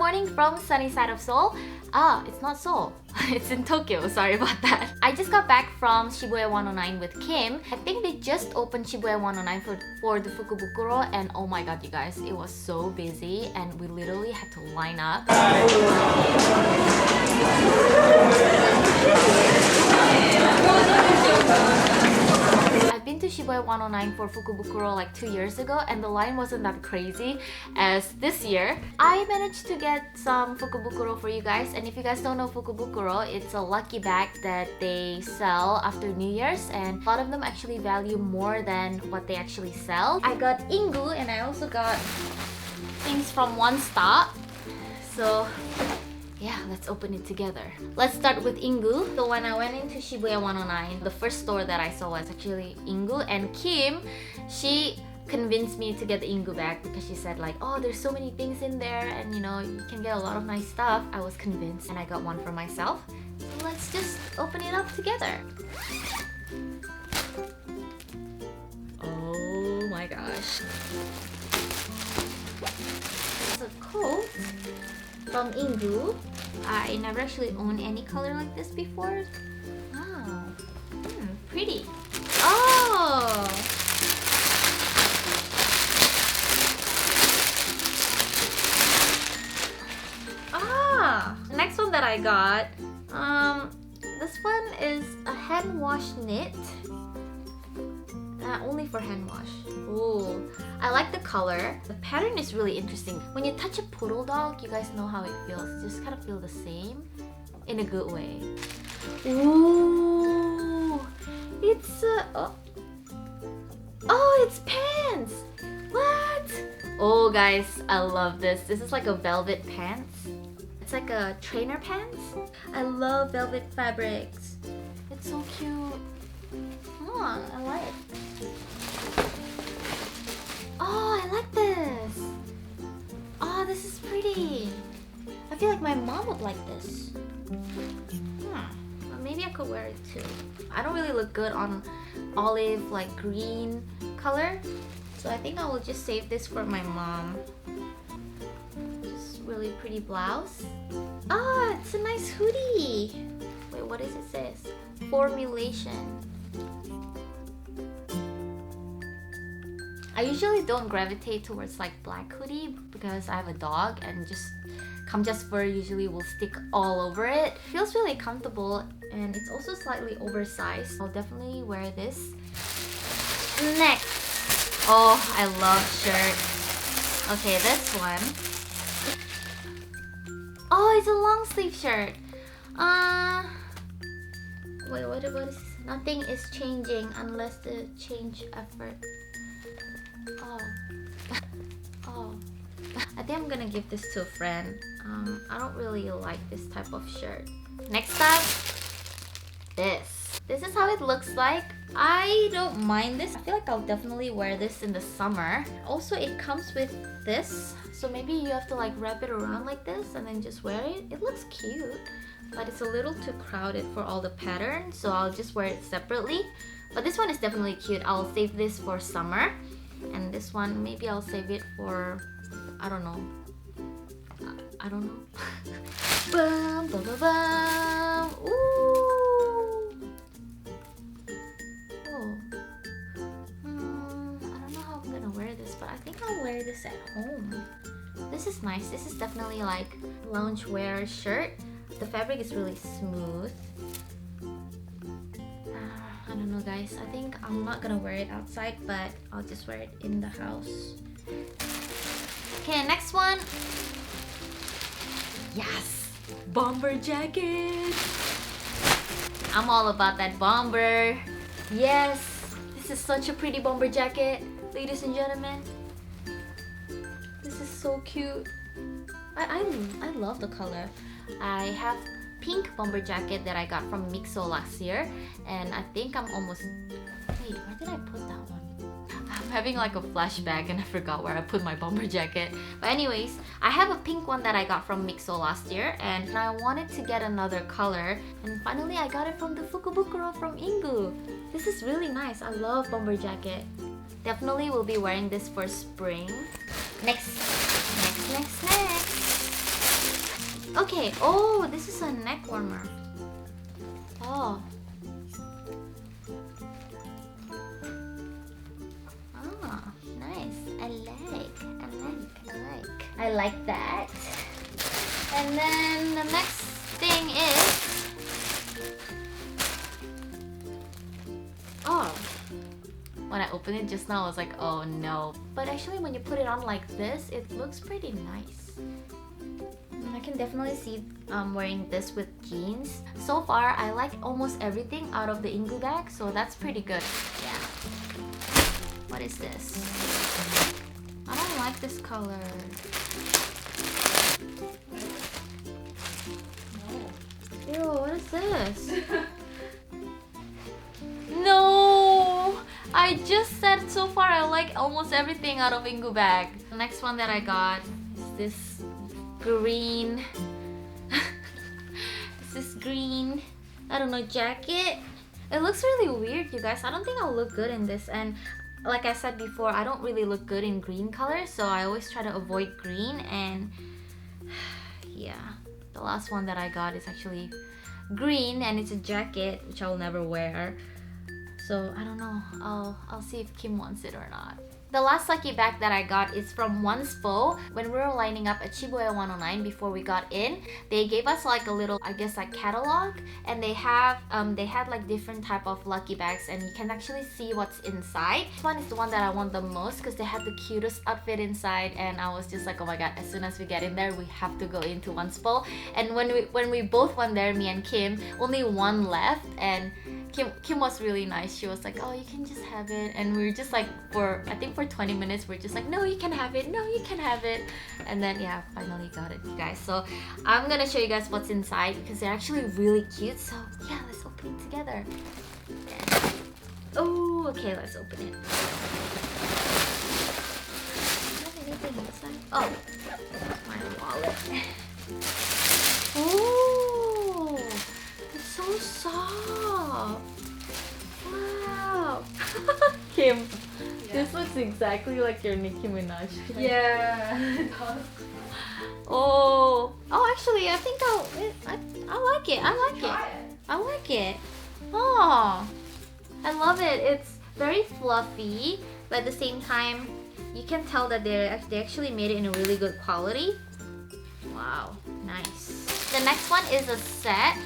morning from sunny side of Seoul. It's not Seoul. It's in Tokyo. Sorry about that. I just got back from Shibuya 109 with Kim. I think they just opened Shibuya 109 for the Fukubukuro, and oh my god, you guys, it was so busy and we literally had to line up. I've been to Shibuya 109 for Fukubukuro like 2 years ago, and the line wasn't that crazy as this year. I managed to get some Fukubukuro for you guys, and if you guys don't know Fukubukuro, it's a lucky bag that they sell after New Year's, and a lot of them actually value more than what they actually sell. I got Ingu, and I also got things from One Stop. So yeah, let's open it together. Let's start with Ingu. So when I went into Shibuya 109, the first store that I saw was actually Ingu, and Kim, she convinced me to get the Ingu bag because she said like, oh, there's so many things in there and you know, you can get a lot of nice stuff. I was convinced and I got one for myself. So let's just open it up together. Oh my gosh. It's a coat from Ingu. I never actually owned any color like this before. Wow. Pretty. Oh! The next one that I got, this one is a hand wash knit. Only for hand wash. Ooh, I like the color. The pattern is really interesting. When you touch a poodle dog, you guys know how it feels. It just kind of feel the same in a good way. Ooh, it's it's pants. What? Oh guys, I love this. This is like a velvet pants. It's like a trainer pants. I love velvet fabrics. It's so cute. Oh, I like it. Oh, I like this. Oh, this is pretty. I feel like my mom would like this. Well, maybe I could wear it too. I don't really look good on olive, like green color. So I think I will just save this for my mom. Just really pretty blouse. Ah, it's a nice hoodie. Wait, what does it say? Formulation. I usually don't gravitate towards like black hoodie because I have a dog and just kamjas fur usually will stick all over it. Feels really comfortable and it's also slightly oversized. I'll definitely wear this. Next. Oh, I love shirts. Okay, this one. Oh, it's a long sleeve shirt. Wait, what is this? Nothing is changing unless the change effort. Oh. I think I'm gonna give this to a friend. I don't really like this type of shirt. Next up, this. This is how it looks like. I don't mind this. I feel like I'll definitely wear this in the summer. Also, it comes with this. So maybe you have to like wrap it around like this and then just wear it. It looks cute, but it's a little too crowded for all the patterns. So I'll just wear it separately. But this one is definitely cute. I'll save this for summer. And this one, maybe I'll save it for, I don't know. I don't know. Bum, bum, bum, bum. Ooh. Oh. I don't know how I'm gonna wear this, but I think I'll wear this at home. This is nice. This is definitely like loungewear shirt. The fabric is really smooth. I don't know guys, I think I'm not gonna wear it outside, but I'll just wear it in the house. Okay, next one. Yes! Bomber jacket! I'm all about that bomber. Yes! This is such a pretty bomber jacket, ladies and gentlemen. This is so cute. I love the color. I have pink bomber jacket that I got from Mixo last year, and I think I'm almost... Wait, where did I put that one? I'm having like a flashback and I forgot where I put my bomber jacket. But anyways, I have a pink one that I got from Mixo last year, and I wanted to get another color, and finally I got it from the Fukubukuro from Ingu. This is really nice. I love bomber jacket. Definitely will be wearing this for spring. Next. Okay, oh, this is a neck warmer. Oh. Oh, nice. I like that. And then the next thing is... Oh. When I opened it just now, I was like, oh no. But actually when you put it on like this, it looks pretty nice. I can definitely see wearing this with jeans. So far, I like almost everything out of the Ingni bag, so that's pretty good. Yeah. What is this? I don't like this color. Ew, what is this? No! I just said so far I like almost everything out of Ingni bag. The next one that I got is this green. It's this green, I don't know, jacket. It looks really weird, you guys. I don't think I'll look good in this, and like I said before, I don't really look good in green color, so I always try to avoid green. And yeah, the last one that I got is actually green, and it's a jacket which I'll never wear. So I don't know, I'll see if Kim wants it or not. The last lucky bag that I got is from Onespo. When we were lining up at Shibuya 109 before we got in, they gave us like a little, I guess, like catalog, and they had like different type of lucky bags, and you can actually see what's inside. This one is the one that I want the most because they had the cutest outfit inside, and I was just like, oh my god, as soon as we get in there, we have to go into Onespo. And when we both went there, me and Kim, only one left, and Kim was really nice. She was like, oh, you can just have it. And we were just like, I think for 20 minutes, we're just like, no, you can have it. No, you can have it. And then, yeah, finally got it, you guys. So I'm gonna show you guys what's inside because they're actually really cute. So yeah, let's open it together. Oh, okay, let's open it. Do you have anything inside? Oh, my wallet. Oh, it's so soft. Wow. Kim, yeah. This looks exactly like your Nicki Minaj. Yeah, it does. Oh, actually, I think I like it. I like it. Oh, I love it. It's very fluffy, but at the same time, you can tell that they actually made it in a really good quality. Wow, nice. The next one is a set.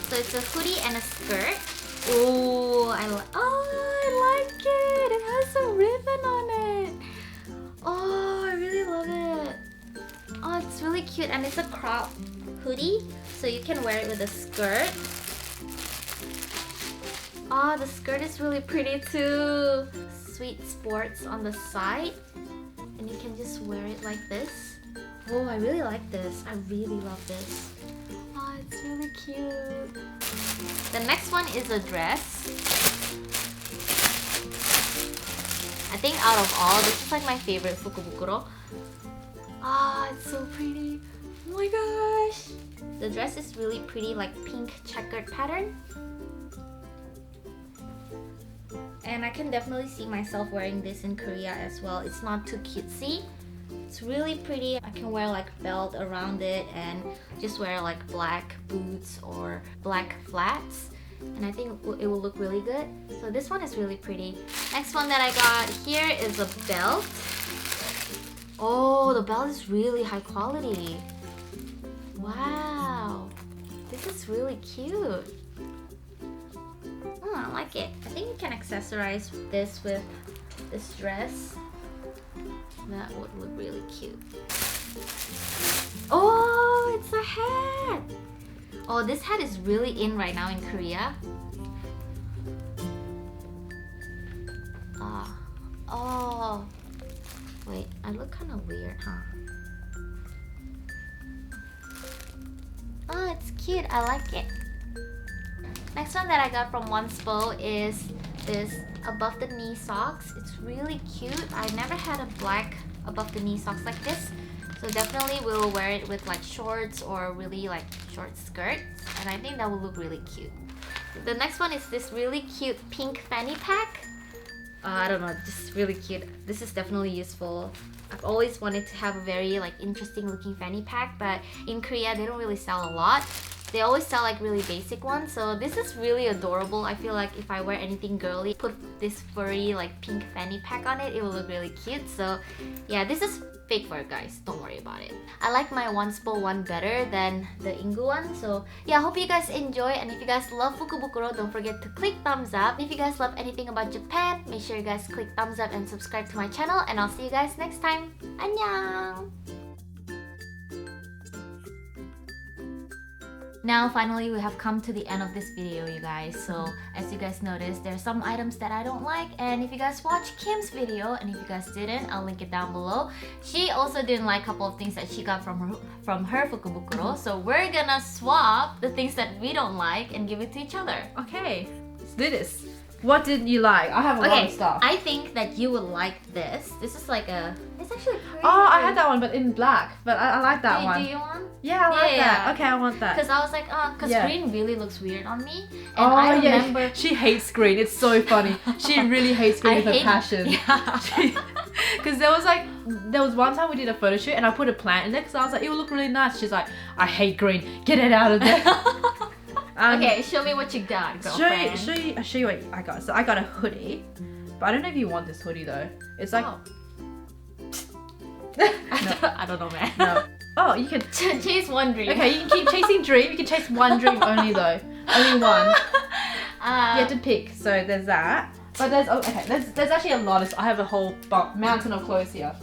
So it's a hoodie and a skirt. Oh, I like it. It has a ribbon on it. Oh, I really love it. Oh, it's really cute, and it's a crop hoodie, so you can wear it with a skirt. Oh, the skirt is really pretty too. Sweet sports on the side, and you can just wear it like this. Oh, I really like this. I really love this. Oh, it's really cute. The next one is a dress. I think out of all, this is like my favorite Fukubukuro. Ah, it's so pretty. Oh my gosh. The dress is really pretty, like pink checkered pattern. And I can definitely see myself wearing this in Korea as well. It's not too cutesy. It's really pretty. I can wear like belt around it and just wear like black boots or black flats. And I think it will look really good. So this one is really pretty. Next one that I got here is a belt. Oh, the belt is really high quality. Wow. This is really cute. Oh, I like it. I think you can accessorize this with this dress. That would look really cute. Oh, it's a hat! Oh, this hat is really in right now in Korea. Oh. Wait, I look kind of weird, huh? Oh, it's cute. I like it. Next one that I got from Onespo is this above the knee socks. It's really cute. I never had a black above the knee socks like this, so definitely we'll wear it with like shorts or really like short skirts, and I think that will look really cute. The next one is this really cute pink fanny pack. I don't know, just really cute. This is definitely useful. I've always wanted to have a very like interesting looking fanny pack, but in Korea they don't really sell a lot. They always sell like really basic ones, so this is really adorable. I feel like if I wear anything girly, put this furry like pink fanny pack on it, it will look really cute. So yeah, this is fake fur, guys. Don't worry about it. I like my one spool one better than the Inggu one. So yeah, I hope you guys enjoy, and if you guys love Fukubukuro, don't forget to click thumbs up. If you guys love anything about Japan, make sure you guys click thumbs up and subscribe to my channel, and I'll see you guys next time. Annyeong! Now finally we have come to the end of this video, you guys. So as you guys noticed, there are some items that I don't like, and if you guys watch Kim's video, and if you guys didn't, I'll link it down below. She also didn't like a couple of things that she got from her Fukubukuro, so we're gonna swap the things that we don't like and give it to each other. Okay, let's do this. What didn't you like? I have a lot of stuff. I think that you would like this. This is like a... It's actually pretty. Oh, I had that one, but in black. But I like that one. Do you want? Yeah, I like that. Okay, I want that. Because I was like, because green really looks weird on me. And oh, I remember... yeah. She hates green. It's so funny. She really hates green with a passion. Yeah. Because there was one time we did a photo shoot and I put a plant in there because I was like, it will look really nice. She's like, I hate green. Get it out of there. Okay, show me what you got, girlfriend. I'll show you what I got. So I got a hoodie. But I don't know if you want this hoodie though. It's like... I don't know, man. No. Oh, you can... chase one dream. Okay, you can keep chasing dream. You can chase one dream only though. Only one. You have to pick. So there's that. But there's actually a lot of... I have a whole mountain of clothes here.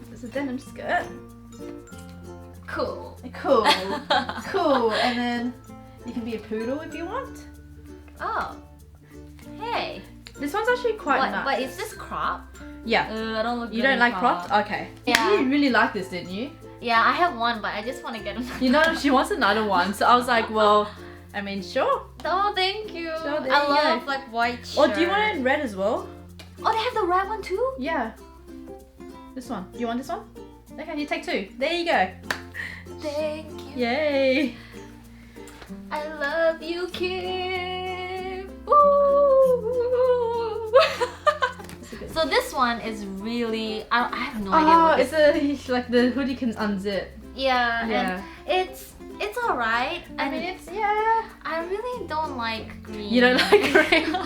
There's a denim skirt. Cool. Cool. Cool. And then you can be a poodle if you want. Oh. Hey. This one's actually quite nice. But is this crop? Yeah. I don't look. You don't like cropped? Okay. Yeah. You really like this, didn't you? Yeah, I have one, but I just want to get another. You know, she wants another one, so I was like, well, I mean, sure. Oh, thank you. Sure, I love like white shirt. Or do you want it in red as well? Oh, they have the red one too? Yeah. This one. You want this one? Okay, you take two. There you go. Thank you. Yay. I love you, Kim. Ooh. So this one is really... I have no idea what it's like the hoodie can unzip. Yeah. And it's alright. I mean, it's... Yeah. I really don't like green. You don't like green?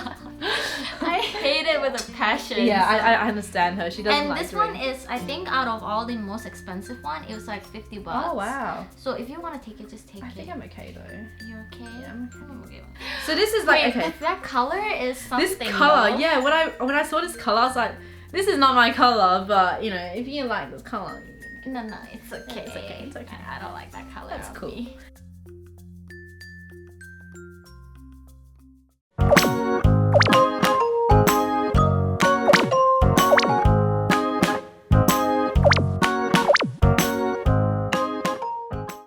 I hate it with a passion. Yeah, I understand her. She doesn't like green. And this one is, I think, out of all the most expensive one, it was like $50. Oh, wow. So if you want to take it, just take it. I think I'm okay though. You're okay? Yeah, I'm okay. I'm okay. So this is like, Wait, that color is something. This color, though. yeah. When I saw this color, I was like, this is not my color, but you know, if you like this color, No, it's okay. It's okay. I don't like that color. That's on cool. me.